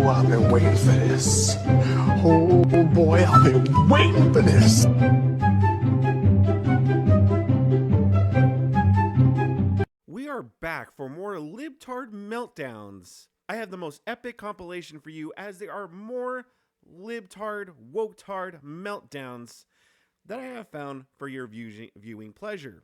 I've been waiting for this. Oh boy, I've been waiting for this. We are back for more Libtard meltdowns. I have the most epic compilation for you, as there are more Libtard, woketard meltdowns that I have found for your viewing pleasure.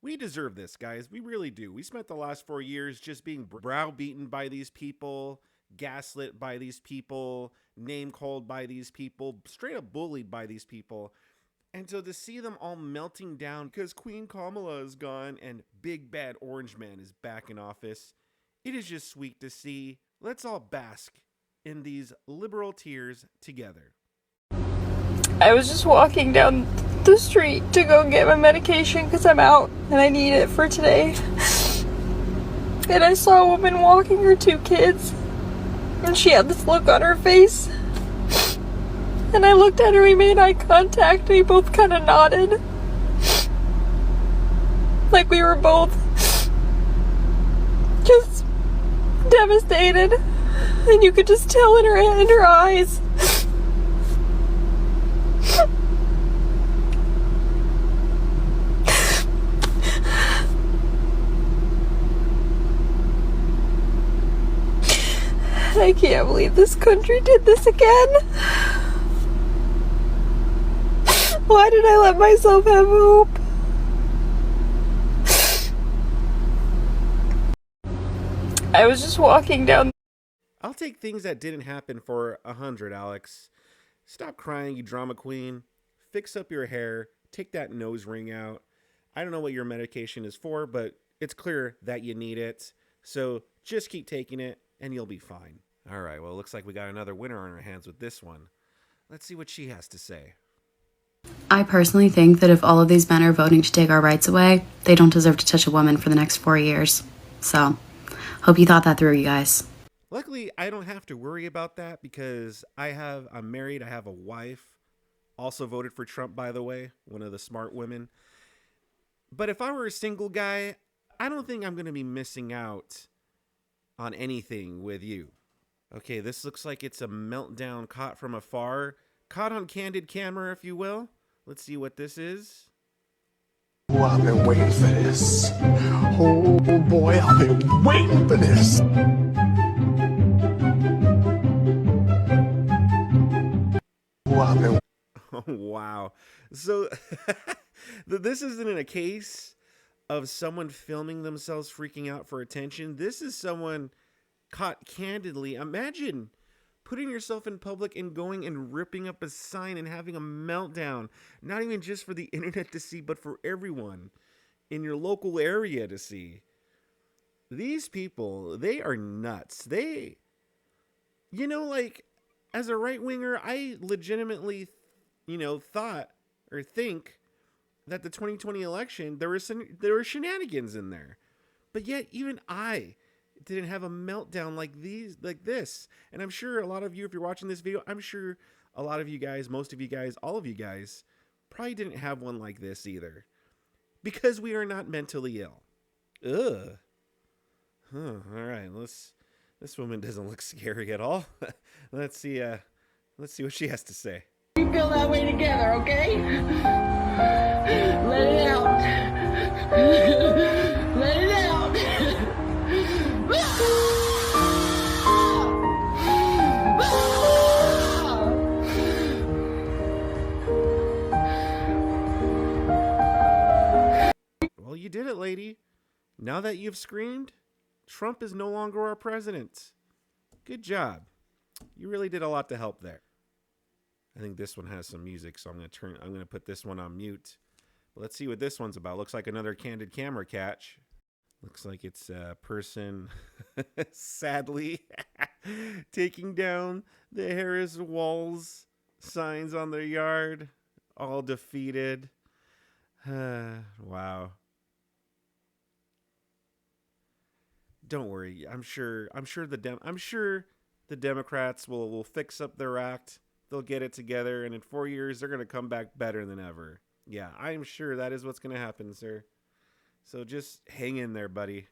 We deserve this, guys. We really do. We spent the last 4 years just being browbeaten by these people, gaslit by these people, name-called by these people, straight up bullied by these people. And so to see them all melting down because Queen Kamala is gone and Big Bad Orange Man is back in office, it is just sweet to see. Let's all bask in these liberal tears together. I was just walking down the street to go get my medication because I'm out and I need it for today. And I saw a woman walking her 2 kids, and she had this look on her face. And I looked at her, we made eye contact, and we both kind of nodded. Like we were both just devastated. And you could just tell in her eyes. I can't believe this country did this again. Why did I let myself have hope? I was just walking down. I'll take things that didn't happen for 100, Alex. Stop crying, you drama queen. Fix up your hair. Take that nose ring out. I don't know what your medication is for, but it's clear that you need it. So just keep taking it and you'll be fine. All right, well, it looks like we got another winner on our hands with this one. Let's see what she has to say. I personally think that if all of these men are voting to take our rights away, they don't deserve to touch a woman for the next 4 years. So, hope you thought that through, you guys. Luckily, I don't have to worry about that because I'm married, I have a wife. Also voted for Trump, by the way, one of the smart women. But if I were a single guy, I don't think I'm going to be missing out on anything with you. Okay, this looks like it's a meltdown caught from afar. Caught on candid camera, if you will. Let's see what this is. Oh, I've been waiting for this. Oh boy, I've been waiting for this. Oh, I've been... Oh, wow. So, this isn't a case of someone filming themselves freaking out for attention. This is someone caught candidly. Imagine putting yourself in public and going and ripping up a sign and having a meltdown. Not even just for the internet to see, but for everyone in your local area to see. These people, they are nuts. Like, as a right-winger, I legitimately, thought or think that the 2020 election, there were shenanigans in there. But yet, even I didn't have a meltdown like this. And I'm sure a lot of you, if you're watching this video, I'm sure a lot of you guys, most of you guys, all of you guys probably didn't have one like this either. Because we are not mentally ill. Ugh. Huh, all right, this woman doesn't look scary at all. Let's see what she has to say. We feel that way together, okay? Let it out. Let it out. Well, you did it, lady. Now that you've screamed, Trump is no longer our president. Good job. You really did a lot to help there. I think this one has some music, so I'm going to put this one on mute. But let's see what this one's about. Looks like another candid camera catch. Looks like it's a person, sadly, taking down the Harris Walls signs on their yard, all defeated. Wow. Don't worry. I'm sure the Democrats will fix up their act. They'll get it together, and in 4 years, they're going to come back better than ever. Yeah, I'm sure that is what's going to happen, sir. So just hang in there, buddy.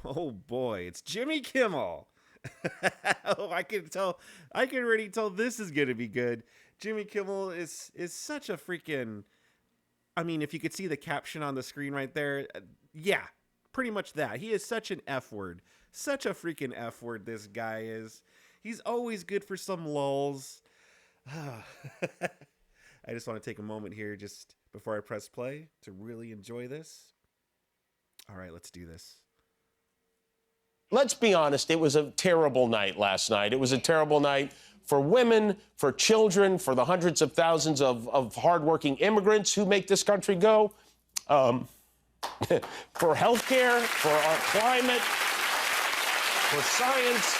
Oh, boy. It's Jimmy Kimmel. Oh, I can tell. I can already tell this is gonna be good. Jimmy Kimmel is such a freaking. I mean, if you could see the caption on the screen right there, yeah, pretty much that. He is such an F word, such a freaking F word. This guy is. He's always good for some lulls. I just want to take a moment here, just before I press play, to really enjoy this. All right, let's do this. Let's be honest, it was a terrible night last night. It was a terrible night for women, for children, for the hundreds of thousands of hardworking immigrants who make this country go, for healthcare, for our climate, for science,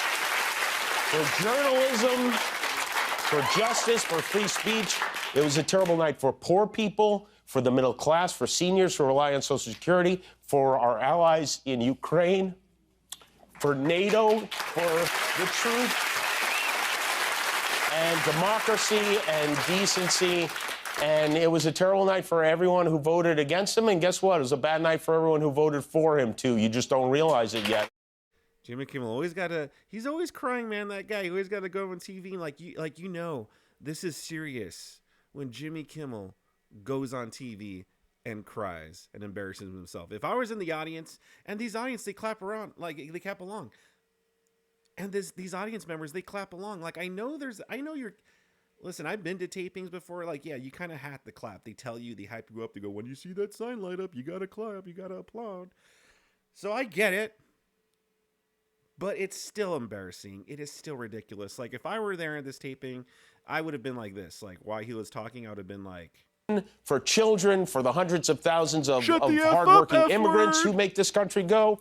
for journalism, for justice, for free speech. It was a terrible night for poor people, for the middle class, for seniors who rely on Social Security, for our allies in Ukraine, for NATO, for the truth and democracy and decency. And it was a terrible night for everyone who voted against him. And guess what? It was a bad night for everyone who voted for him, too. You just don't realize it yet. Jimmy Kimmel always he's always crying, man, that guy. He always got to go on TV like you know, this is serious when Jimmy Kimmel goes on TV and cries and embarrasses himself. If I was in the audience, and these audience, they clap around, like they clap along. And these audience members, they clap along. Like I know you're, listen, I've been to tapings before. Like, yeah, you kind of have to clap. They tell you, they hype you up. They go, when you see that sign light up, you got to clap, you got to applaud. So I get it. But it's still embarrassing. It is still ridiculous. Like if I were there at this taping, I would have been like this. Like while he was talking, I would have been like, for children, for the hundreds of thousands of hardworking immigrants who make this country go.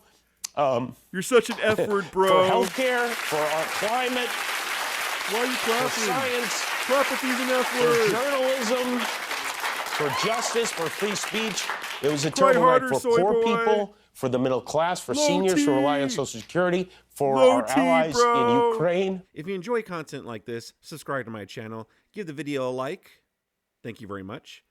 You're such an F word, bro. For healthcare, for our climate, why are you clapping? for science, Clap if he's an F for word. journalism, for justice, for free speech. It was a Cry terrible harder, night for soy poor boy. people, for the middle class, for Low seniors who rely on T. Social Security, for Low our T, allies bro. in Ukraine. If you enjoy content like this, subscribe to my channel. Give the video a like. Thank you very much.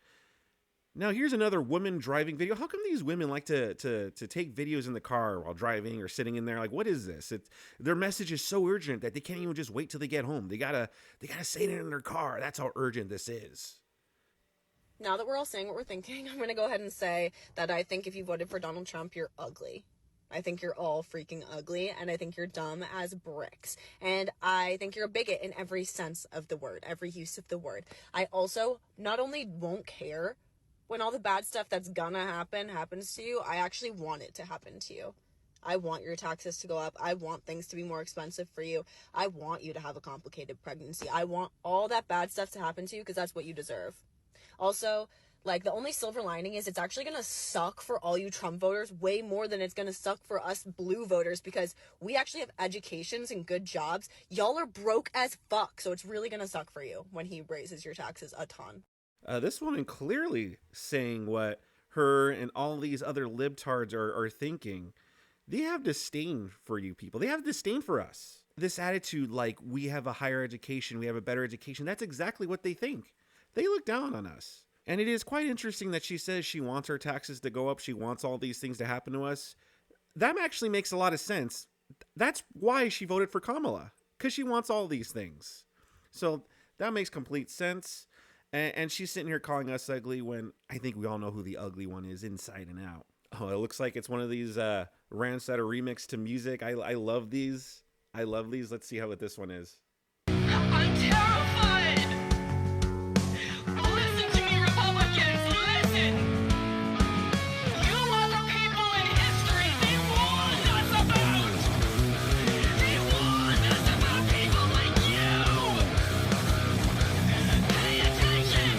Now here's another woman driving video. How come these women like to take videos in the car while driving or sitting in there? Like, what is this? Their message is so urgent that they can't even just wait till they get home. They gotta say it in their car. That's how urgent this is. Now that we're all saying what we're thinking, I'm going to go ahead and say that I think if you voted for Donald Trump, you're ugly. I think you're all freaking ugly, and I think you're dumb as bricks. And I think you're a bigot in every sense of the word, every use of the word. I also not only won't care when all the bad stuff that's gonna happen happens to you, I actually want it to happen to you. I want your taxes to go up. I want things to be more expensive for you. I want you to have a complicated pregnancy. I want all that bad stuff to happen to you because that's what you deserve. Also, like, the only silver lining is it's actually going to suck for all you Trump voters way more than it's going to suck for us blue voters because we actually have educations and good jobs. Y'all are broke as fuck, so it's really going to suck for you when he raises your taxes a ton. This woman clearly saying what her and all these other libtards are thinking. They have disdain for you people. They have disdain for us. This attitude like we have a higher education, we have a better education, that's exactly what they think. They look down on us. And it is quite interesting that she says she wants our taxes to go up. She wants all these things to happen to us. That actually makes a lot of sense. That's why she voted for Kamala, because she wants all these things. So that makes complete sense. And she's sitting here calling us ugly when I think we all know who the ugly one is inside and out. Oh, it looks like it's one of these rants that are remixed to music. I love these. I love these. Let's see how this one is. I'm terrified! Listen to me, Republicans, listen! You are the people in history they warned us about! They warned us about people like you! Pay attention!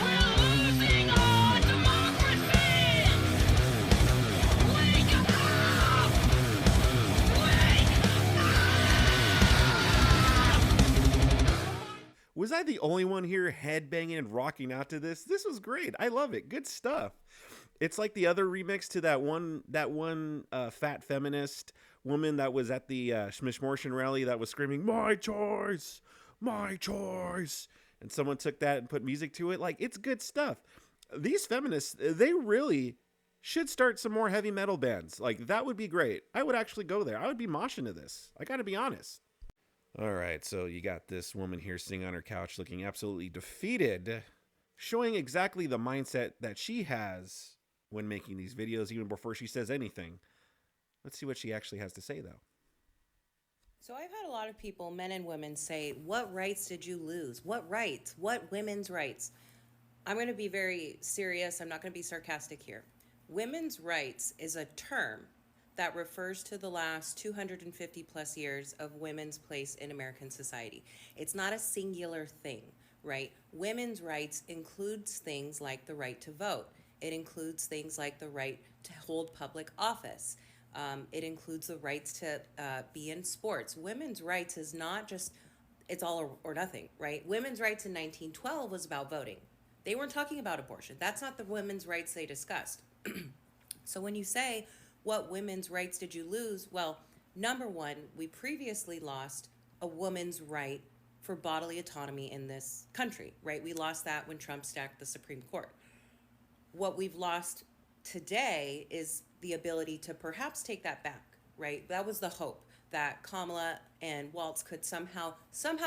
We're losing our democracy! Wake up! Wake Was I the only one here headbanging and rocking out to this? This was great. I love it. Good stuff. It's like the other remix to that one fat feminist woman that was at the Schmishmortion rally that was screaming, "My choice, my choice." And someone took that and put music to it. Like, it's good stuff. These feminists, they really should start some more heavy metal bands. Like, that would be great. I would actually go there. I would be moshing to this. I gotta be honest. All right, so you got this woman here sitting on her couch looking absolutely defeated, showing exactly the mindset that she has when making these videos, even before she says anything. Let's see what she actually has to say, though. So I've had a lot of people, men and women, say, what rights did you lose? What rights? What women's rights? I'm going to be very serious. I'm not going to be sarcastic here. Women's rights is a term that refers to the last 250 plus years of women's place in American society. It's not a singular thing, right? Women's rights includes things like the right to vote. It includes things like the right to hold public office. It includes the rights to be in sports. Women's rights is not just, it's all or nothing, right? Women's rights in 1912 was about voting. They weren't talking about abortion. That's not the women's rights they discussed. So when you say, what women's rights did you lose? Well, number one, we previously lost a woman's right for bodily autonomy in this country, right? We lost that when Trump stacked the Supreme Court. What we've lost today is the ability to perhaps take that back, right? That was the hope, that Kamala and Waltz could somehow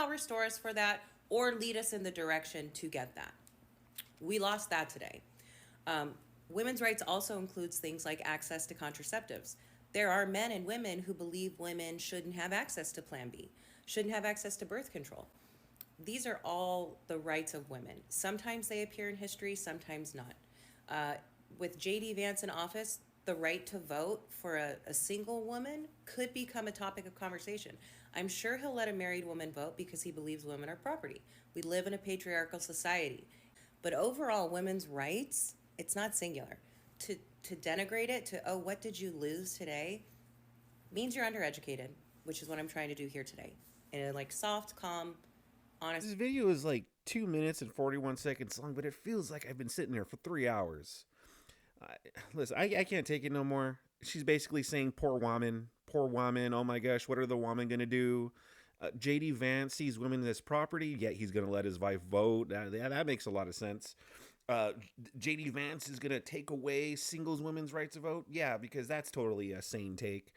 restore us for that or lead us in the direction to get that. We lost that today. Women's rights also includes things like access to contraceptives. There are men and women who believe women shouldn't have access to Plan B, shouldn't have access to birth control. These are all the rights of women. Sometimes they appear in history, sometimes not. With J.D. Vance in office, the right to vote for a single woman could become a topic of conversation. I'm sure he'll let a married woman vote because he believes women are property. We live in a patriarchal society. But overall, women's rights, it's not singular. To denigrate it to, oh, what did you lose today, means you're undereducated, which is what I'm trying to do here today. In a soft, calm, honest. This video is 2 minutes and 41 seconds long, but it feels like I've been sitting there for 3 hours. Listen, I can't take it no more. She's basically saying, poor woman, oh my gosh, what are the women going to do? J.D. Vance sees women as property, yet he's going to let his wife vote. That makes a lot of sense. J.D. Vance is going to take away singles women's rights to vote? Yeah, because that's totally a sane take.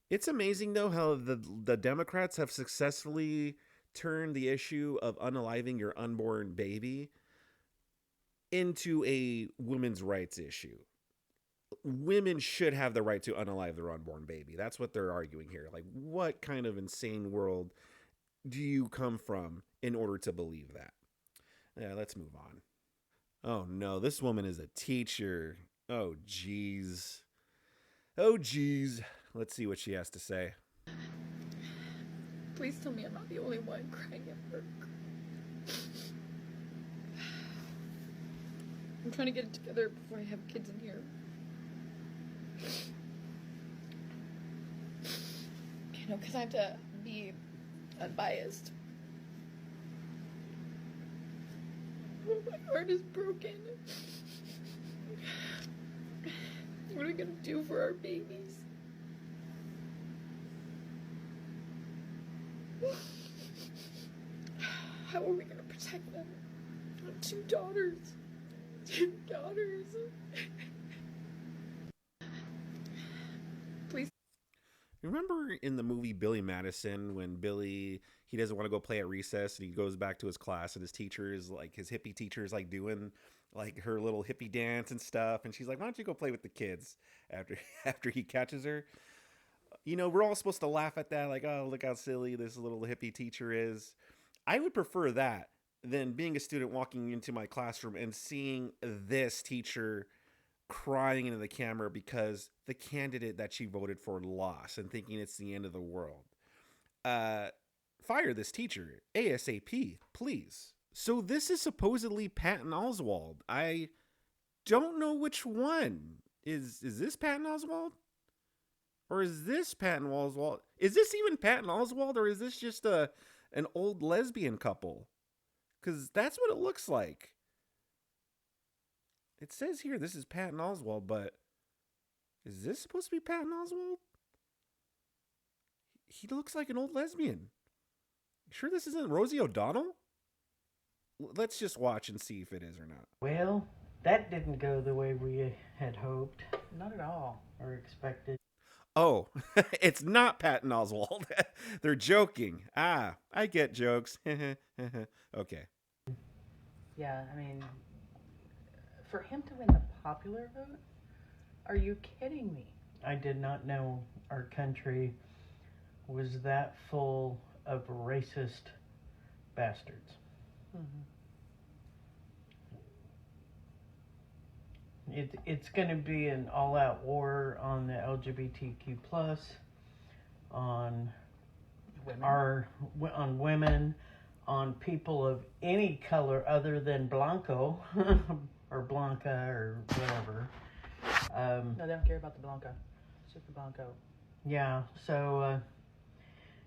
It's amazing, though, how the Democrats have successfully turned the issue of unaliving your unborn baby into a women's rights issue. Women should have the right to unalive their unborn baby. That's what they're arguing here. What kind of insane world do you come from in order to believe that? Yeah, let's move on. Oh no, this woman is a teacher. Oh geez. Let's see what she has to say. Please tell me I'm not the only one crying at work. I'm trying to get it together before I have kids in here. Because I have to be unbiased. My heart is broken. What are we gonna do for our babies? How are we gonna protect them? I have 2 daughters. 2 daughters. Please. Remember in the movie Billy Madison when Billy, he doesn't want to go play at recess and he goes back to his class and his teacher is his hippie teacher is doing her little hippie dance and stuff, and she's like, why don't you go play with the kids after he catches her? We're all supposed to laugh at that, oh, look how silly this little hippie teacher is. I would prefer that than being a student walking into my classroom and seeing this teacher crying into the camera because the candidate that she voted for lost and thinking it's the end of the world. Fire this teacher ASAP, please. So this is supposedly Patton Oswalt. I don't know which one. Is this Patton Oswalt? Or is this Patton Oswalt? Is this even Patton Oswalt, or is this just an old lesbian couple? Because that's what it looks like. It says here this is Patton Oswalt, but is this supposed to be Patton Oswalt? He looks like an old lesbian. Sure this isn't Rosie O'Donnell? Let's just watch and see if it is or not. Well, That didn't go the way we had hoped Not at all. or expected. Oh, it's not Patton Oswalt. They're joking. Ah, I get jokes. Okay. Yeah, I mean, for him to win the popular vote? Are you kidding me? I did not know our country was that full of racist bastards. It's going to be an all-out war on the LGBTQ plus, on on women, on people of any color other than Blanco or Blanca or whatever. No, they don't care about the Blanca. It's just the Blanco. Yeah, so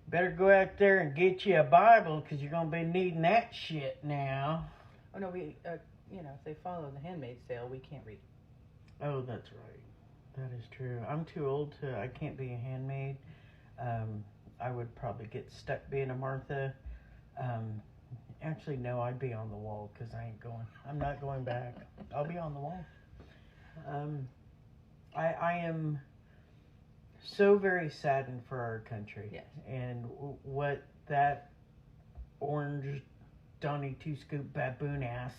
better go out there and get you a Bible, because you're going to be needing that shit now. Oh, no, we, you know, if they follow the Handmaid's Tale, we can't read. Oh, that's right. That is true. I'm too old I can't be a handmaid. I would probably get stuck being a Martha. Actually, no, I'd be on the wall, because I'm not going back. I'll be on the wall. I am so very saddened for our country. Yes. And what that orange Donnie Two-Scoop baboon ass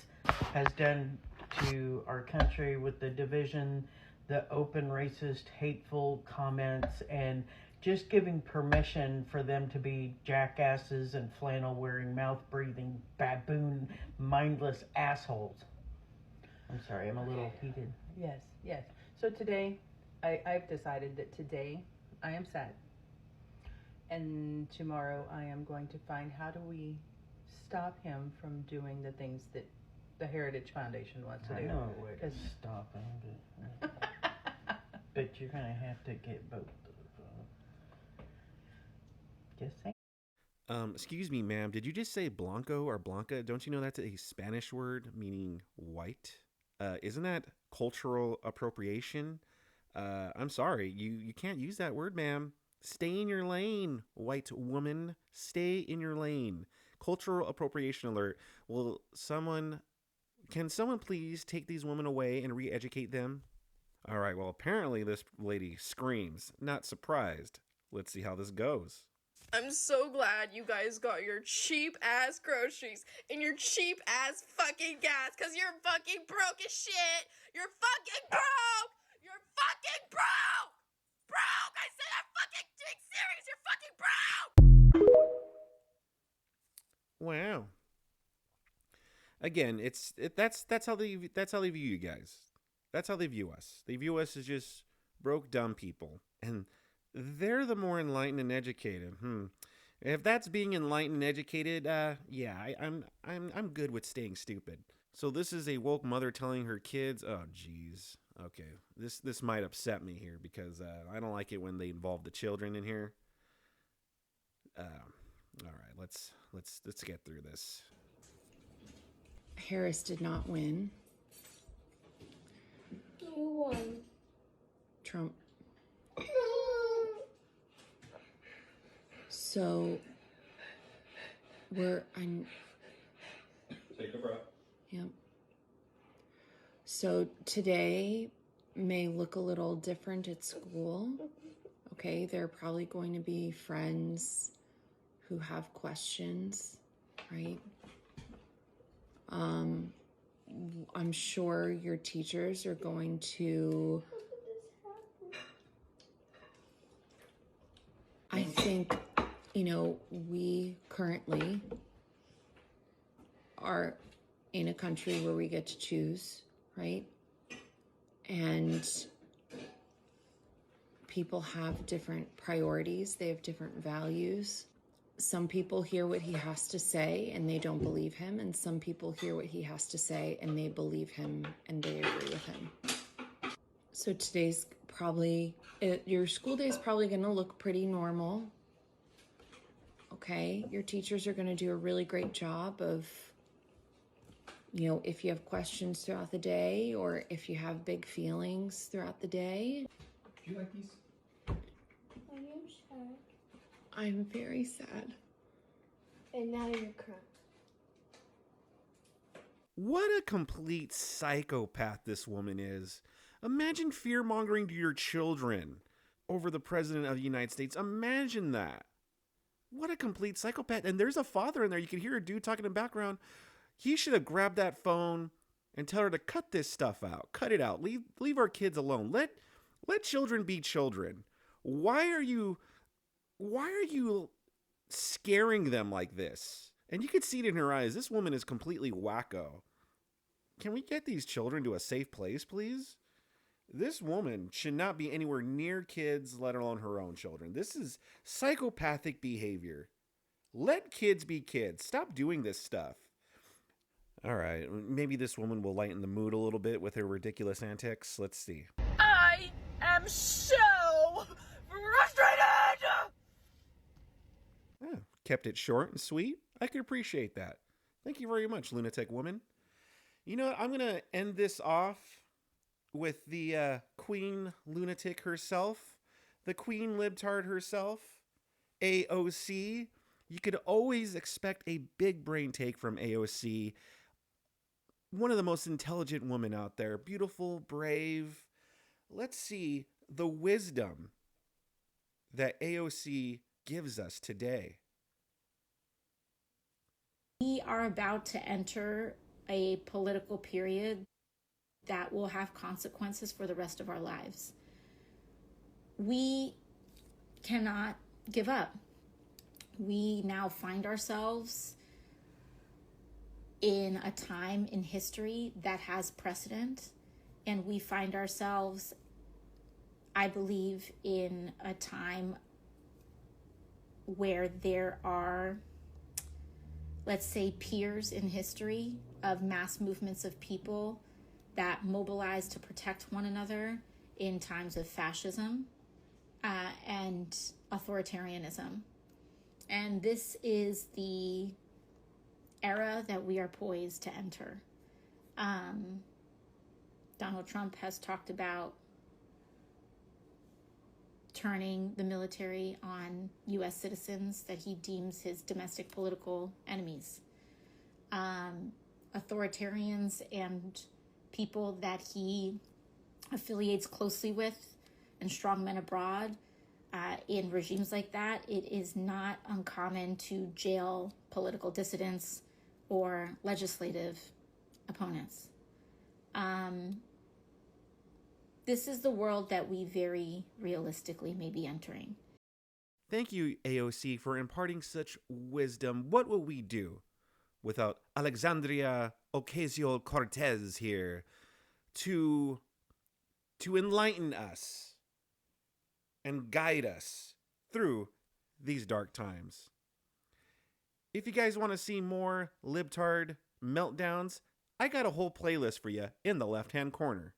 has done to our country with the division, the open racist, hateful comments, and just giving permission for them to be jackasses and flannel-wearing, mouth-breathing, baboon, mindless assholes. I'm sorry, I'm a little heated. Yes, yes. So today, I've decided that today I am sad. And tomorrow I am going to find how do we stop him from doing the things that the Heritage Foundation wants to do. I know a way to stop him, but you're going to have to get both of them. Just saying. Excuse me, ma'am. Did you just say Blanco or Blanca? Don't you know that's a Spanish word meaning white? Isn't that cultural appropriation? I'm sorry. You can't use that word, ma'am. Stay in your lane, white woman. Stay in your lane. Cultural appropriation alert. Can someone please take these women away and re-educate them? All right, well, apparently this lady screams. Not surprised. Let's see how this goes. I'm so glad you guys got your cheap ass groceries and your cheap ass fucking gas, cause you're fucking broke as shit. You're fucking broke. You're fucking broke. Broke. I said I'm fucking being serious. You're fucking broke. Wow. Again, that's how they view you guys. That's how they view us. They view us as just broke, dumb people, and they're the more enlightened and educated. If that's being enlightened and educated, yeah, I'm good with staying stupid. So this is a woke mother telling her kids, oh jeez, okay, this might upset me here because I don't like it when they involve the children in here. All right, let's get through this. Harris did not win. Who won? Trump. So Take a breath. Yep. So today may look a little different at school. Okay, there are probably going to be friends who have questions, right? I'm sure your teachers are going to, I think, we currently are in a country where we get to choose, right? And people have different priorities, they have different values. Some people hear what he has to say and they don't believe him, and some people hear what he has to say and they believe him and they agree with him. So today's your school day is probably going to look pretty normal. Okay, your teachers are going to do a really great job of, if you have questions throughout the day or if you have big feelings throughout the day. Do you like these? Are you sad? I'm very sad. And now you're crying. What a complete psychopath this woman is. Imagine fear-mongering to your children over the President of the United States. Imagine that. What a complete psychopath. And there's a father in there. You can hear a dude talking in the background. He should have grabbed that phone and tell her to cut this stuff out. Cut it out. Leave our kids alone. Let children be children. Why are you scaring them like this? And you can see it in her eyes. This woman is completely wacko. Can we get these children to a safe place, please? This woman should not be anywhere near kids, let alone her own children. This is psychopathic behavior. Let kids be kids. Stop doing this stuff. All right, maybe this woman will lighten the mood a little bit with her ridiculous antics. Let's see. I am so frustrated! Kept it short and sweet. I could appreciate that. Thank you very much, lunatic woman. You know what? I'm going to end this off with the queen lunatic herself, the queen libtard herself, AOC. You could always expect a big brain take from AOC. One of the most intelligent women out there. Beautiful, brave. Let's see the wisdom that AOC gives us today. We are about to enter a political period that will have consequences for the rest of our lives. We cannot give up. We now find ourselves in a time in history that has precedent, and we find ourselves, I believe, in a time where there are, let's say, peers in history of mass movements of people that mobilize to protect one another in times of fascism and authoritarianism. And this is the era that we are poised to enter. Donald Trump has talked about turning the military on U.S. citizens that he deems his domestic political enemies. Authoritarians and people that he affiliates closely with and strongmen abroad in regimes like that, it is not uncommon to jail political dissidents or legislative opponents. This is the world that we very realistically may be entering. Thank you, AOC, for imparting such wisdom. What will we do without Alexandria Ocasio-Cortez here to enlighten us and guide us through these dark times? If you guys want to see more libtard meltdowns, I got a whole playlist for you in the left-hand corner.